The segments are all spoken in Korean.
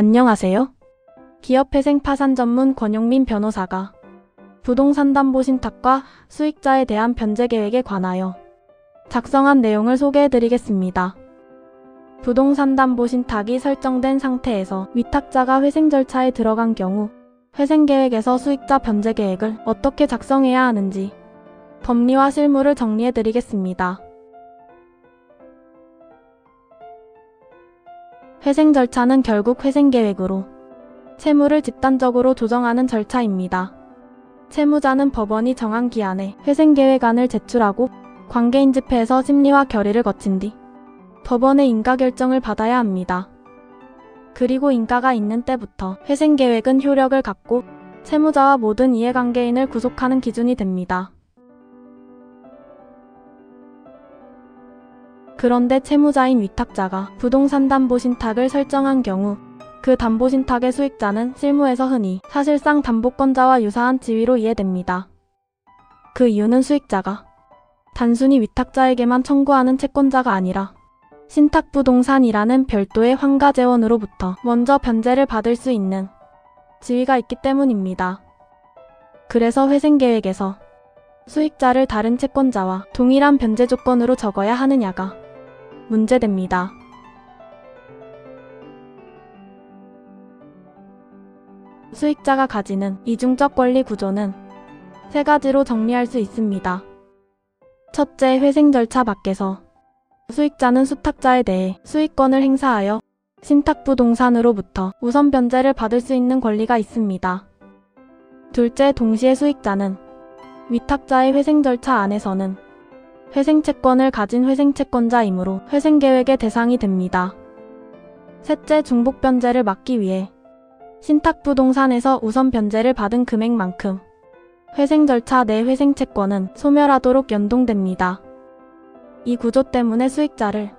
안녕하세요. 기업회생 파산 전문 권용민 변호사가 부동산담보신탁과 수익자에 대한 변제계획에 관하여 작성한 내용을 소개해드리겠습니다. 부동산담보신탁이 설정된 상태에서 위탁자가 회생 절차에 들어간 경우 회생계획에서 수익자 변제계획을 어떻게 작성해야 하는지 법리와 실무를 정리해드리겠습니다. 회생 절차는 결국 회생계획으로 채무를 집단적으로 조정하는 절차입니다. 채무자는 법원이 정한 기한에 회생계획안을 제출하고 관계인 집회에서 심리와 결의를 거친 뒤 법원의 인가 결정을 받아야 합니다. 그리고 인가가 있는 때부터 회생계획은 효력을 갖고 채무자와 모든 이해관계인을 구속하는 기준이 됩니다. 그런데 채무자인 위탁자가 부동산담보신탁을 설정한 경우 그 담보신탁의 수익자는 실무에서 흔히 사실상 담보권자와 유사한 지위로 이해됩니다. 그 이유는 수익자가 단순히 위탁자에게만 청구하는 채권자가 아니라 신탁부동산이라는 별도의 환가재원으로부터 먼저 변제를 받을 수 있는 지위가 있기 때문입니다. 그래서 회생계획에서 수익자를 다른 채권자와 동일한 변제 조건으로 적어야 하느냐가 문제됩니다. 수익자가 가지는 이중적 권리 구조는 세 가지로 정리할 수 있습니다. 첫째, 회생 절차 밖에서 수익자는 수탁자에 대해 수익권을 행사하여 신탁부동산으로부터 우선 변제를 받을 수 있는 권리가 있습니다. 둘째, 동시에 수익자는 위탁자의 회생 절차 안에서는 회생채권을 가진 회생채권자이므로 회생계획의 대상이 됩니다. 셋째, 중복변제를 막기 위해 신탁부동산에서 우선 변제를 받은 금액만큼 회생 절차 내 회생채권은 소멸하도록 연동됩니다. 이 구조 때문에 수익자를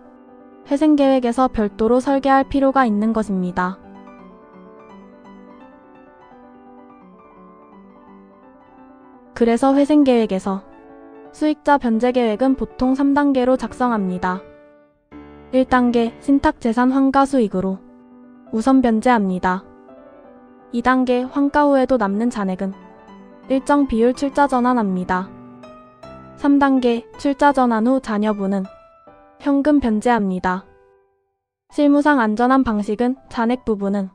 회생계획에서 별도로 설계할 필요가 있는 것입니다. 그래서 회생계획에서 수익자 변제계획은 보통 3단계로 작성합니다. 1단계, 신탁재산 환가수익으로 우선 변제합니다. 2단계, 환가 후에도 남는 잔액은 일정 비율 출자 전환합니다. 3단계, 출자 전환 후 잔여분은 현금 변제합니다. 실무상 안전한 방식은 잔액 부분은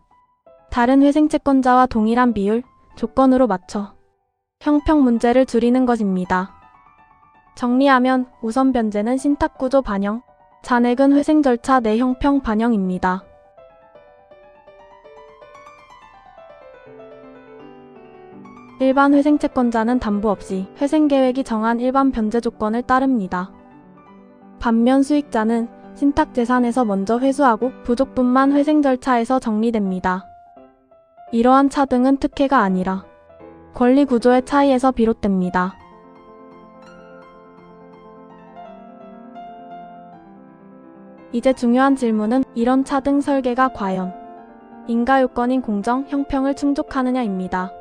다른 회생채권자와 동일한 비율, 조건으로 맞춰 형평 문제를 줄이는 것입니다. 정리하면 우선 변제는 신탁구조 반영, 잔액은 회생 절차 내 형평 반영입니다. 일반 회생채권자는 담보 없이 회생계획이 정한 일반 변제 조건을 따릅니다. 반면 수익자는 신탁재산에서 먼저 회수하고 부족분만 회생 절차에서 정리됩니다. 이러한 차등은 특혜가 아니라 권리 구조의 차이에서 비롯됩니다. 이제 중요한 질문은 이런 차등 설계가 과연 인가 요건인 공정, 형평을 충족하느냐입니다.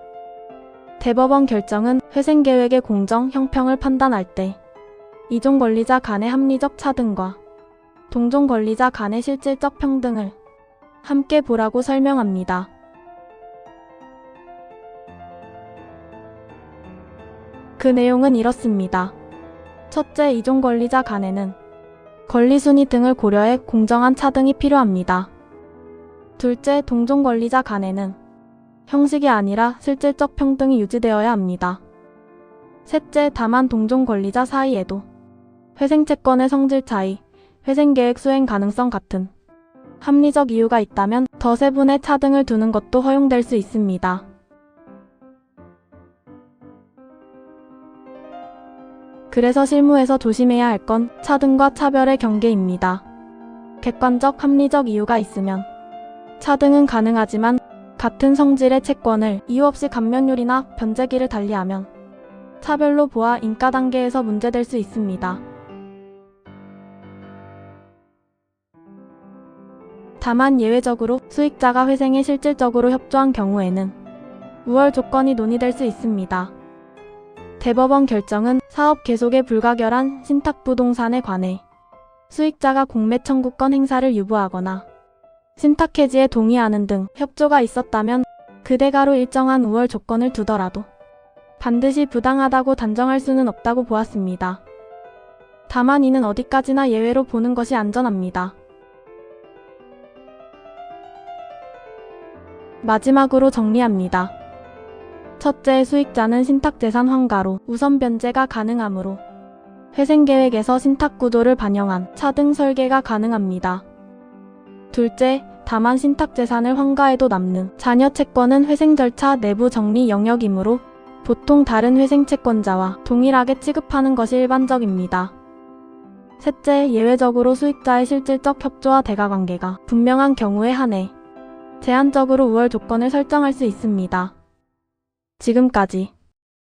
대법원 결정은 회생계획의 공정, 형평을 판단할 때 이종권리자 간의 합리적 차등과 동종권리자 간의 실질적 평등을 함께 보라고 설명합니다. 그 내용은 이렇습니다. 첫째, 이종권리자 간에는 권리순위 등을 고려해 공정한 차등이 필요합니다. 둘째, 동종권리자 간에는 형식이 아니라 실질적 평등이 유지되어야 합니다. 셋째, 다만 동종권리자 사이에도 회생채권의 성질 차이, 회생계획 수행 가능성 같은 합리적 이유가 있다면 더 세분의 차등을 두는 것도 허용될 수 있습니다. 그래서 실무에서 조심해야 할 건 차등과 차별의 경계입니다. 객관적, 합리적 이유가 있으면 차등은 가능하지만 같은 성질의 채권을 이유 없이 감면율이나 변제기를 달리하면 차별로 보아 인가 단계에서 문제될 수 있습니다. 다만 예외적으로 수익자가 회생에 실질적으로 협조한 경우에는 우월 조건이 논의될 수 있습니다. 대법원 결정은 사업 계속에 불가결한 신탁부동산에 관해 수익자가 공매 청구권 행사를 유보하거나 신탁 해지에 동의하는 등 협조가 있었다면 그대가로 일정한 우월 조건을 두더라도 반드시 부당하다고 단정할 수는 없다고 보았습니다. 다만 이는 어디까지나 예외로 보는 것이 안전합니다. 마지막으로 정리합니다. 첫째, 수익자는 신탁재산 환가로 우선 변제가 가능하므로 회생계획에서 신탁구도를 반영한 차등 설계가 가능합니다. 둘째, 다만 신탁재산을 환가해도 남는 자녀 채권은 회생 절차 내부 정리 영역이므로 보통 다른 회생 채권자와 동일하게 취급하는 것이 일반적입니다. 셋째, 예외적으로 수익자의 실질적 협조와 대가관계가 분명한 경우에 한해 제한적으로 우월 조건을 설정할 수 있습니다. 지금까지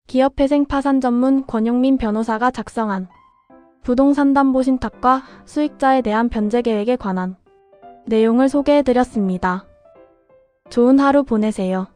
기업회생 파산 전문 권용민 변호사가 작성한 부동산담보신탁과 수익자에 대한 변제계획에 관한 내용을 소개해드렸습니다. 좋은 하루 보내세요.